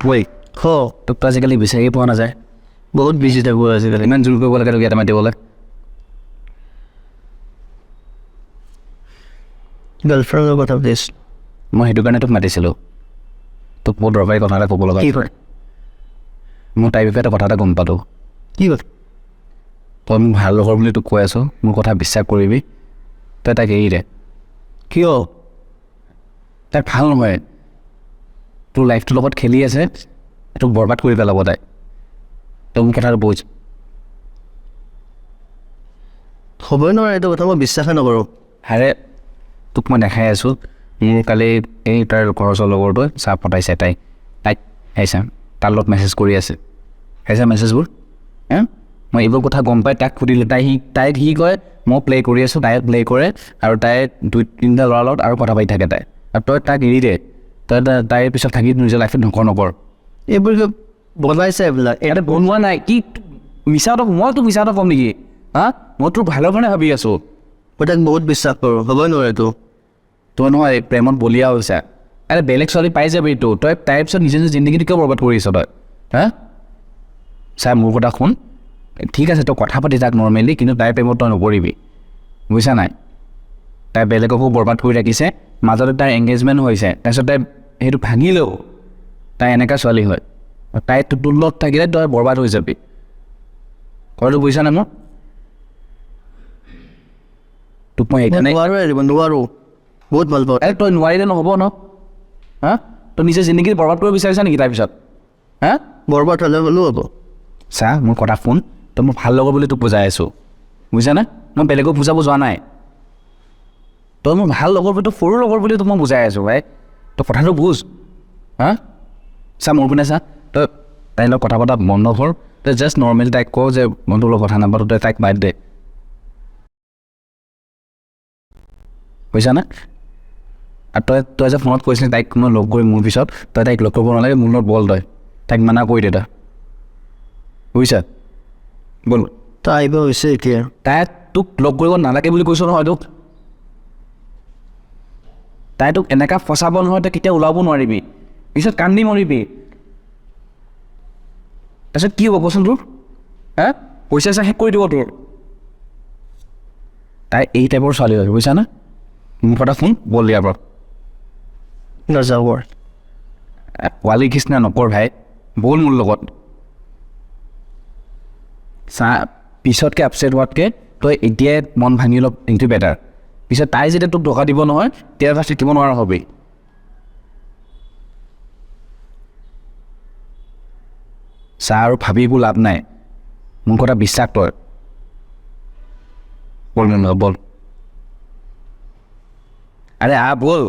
ঐ তোক তো আজিকালি বিচাৰি পোৱা নাযায় বহুত বিজি থাকোঁ আজিকালি ইমান জোৰ কৰিব লাগে তোক ইয়াতে মাতিবলৈ গাৰ্লফ্ৰেণ্ডৰ কথা প্লিজ মই সেইটো কাৰণে তোক মাতিছিলোঁ তোক বহুত দৰকাৰী কথা এটা ক'ব লগা কি কৰে মোৰ তাইৰ বিষয়ে এটা কথা এটা গম পালোঁ কি কথা তই মোক ভাল লগৰ বুলি তোক কৈ আছোঁ মোৰ কথা বিশ্বাস কৰিবি তই তাইক এৰি দে কিয় তাই ভাল নহয় তোৰ লাইফটোৰ লগত খেলি আছে তোক বৰবাদ কৰি পেলাব তাই তই মোৰ কথাটো বুজ হ'বই নোৱাৰে এইটো কথা মই বিশ্বাসে নকৰোঁ আৰে তোক মই দেখাই আছোঁ মোৰ কালি এই তাৰ ঘৰৰ ওচৰৰ লগৰটোৱে চাহ পতাইছে তাইক আহিছা তাৰ লগত মেছেজ কৰি আছে আহিছা মেছেজবোৰ মই এইবোৰ কথা গম পাই তাক সুধিলোঁ তাইক সি কয় মই প্লে' কৰি আছোঁ তাই প্লে' কৰে আৰু তাই 2-3টা ল'ৰাৰ লগত আৰু কথা পাতি থাকে তাই আৰু তই তাক এৰি দে তই তাইৰ পিছত থাকি নিজৰ লাইফত নকৰ এইবোৰ বনাইছে এইবিলাক ইয়াতে বনোৱা নাই কি মিছাটো মই তোক মিছাটো ক'ম নেকি মই তোৰ ভালৰ কাৰণে ভাবি আছোঁ মই তাক বহুত বিশ্বাস কৰোঁ হ'বই নোৱাৰে এইটো তই নহয় প্ৰেমত বলিয়া হৈছে আৰে বেলেগ ছোৱালী পাই যাবি এইটো তই তাইৰ পিছত নিজে জিন্দগীটো কিয় বৰবাদ কৰি আছ তই চাই মোৰ কথা শুন ঠিক আছে তই কথা পাতি যাক নৰ্মেলি কিন্তু তাইৰ প্ৰেমত তই নপৰিবি বুজিছা নাই তাই বেলেগকো বৰবাদ কৰি ৰাখিছে মাজতে তাইৰ এংগেজমেণ্ট হৈছে তাৰপিছত তাই সেইটো ভাঙিলেও তাই এনেকুৱা ছোৱালী হয় তাই তোৰ লগত থাকিলে তই বৰবাদ হৈ যাবি কথাটো বুজিছা নাই মই তোক মই সেইকাৰণে নোৱাৰোঁ বহুত ভাল পাওঁ তই নোৱাৰিলে নহ'ব ন তই নিজে জিন্দগী বৰবাদ কৰিব বিচাৰিছা নেকি তাৰপিছত বৰবাদ হ'লে হ'লেও হ'ব চা মোৰ কথা শুন তই মোৰ ভাল লগৰ বুলি তোক বুজাই আছোঁ বুজিছানে মই বেলেগক বুজাব যোৱা নাই তই মোৰ ভাল লগৰ বুলি তোৰ সৰু লগৰ বুলি তোক মই বুজাই আছোঁ ভাই তই কথাটো বুজ চা মোৰ পিনে চা তই তাইৰ লগত কথা পতা বন্ধ কৰ তই জাষ্ট নৰ্মেলি তাইক কওঁ যে মই তোৰ লগত কথা নাপাতোঁ তই তাইক বাদ দে বুজিছানে আৰু তই যে ফোনত কৈছিলি তাইক মই লগ কৰি মোৰ পিছত তই তাইক লগ কৰিব নালাগে মোৰ লগত বল তই তাইক মানা কৰি দে তই বুজিছা বল তাই আহিব হৈছে এতিয়া তাই তোক লগ কৰিব নালাগে বুলি কৈছোঁ নহয় তোক তাই তোক এনেকুৱা ফচাব নহয় তই কেতিয়া ওলাব নোৱাৰিবি পিছত কান্দি মৰিবি তাৰপিছত কি হ'ব কচোন তোৰ পইচা শেষ কৰি দিব তোৰ তাই এই টাইপৰ ছোৱালী হয় বুজিছানে মোৰ কথা শুন বল ইয়াৰ পৰা নাযাওঁ পোৱালি কৃষ্ণা নকৰ ভাই বল মোৰ লগত চা পিছতকৈ আপছেট হোৱাতকৈ তই এতিয়াই মন ভাঙি অলপ এইটো বেটাৰ পিছত তাই যেতিয়া তোক ধোকা দিব নহয় তেতিয়া তাত থাকিব নোৱাৰা হবি চা আৰু ভাবি একো লাভ নাই মোৰ কথা বিশ্বাস তই বল বল আৰে বল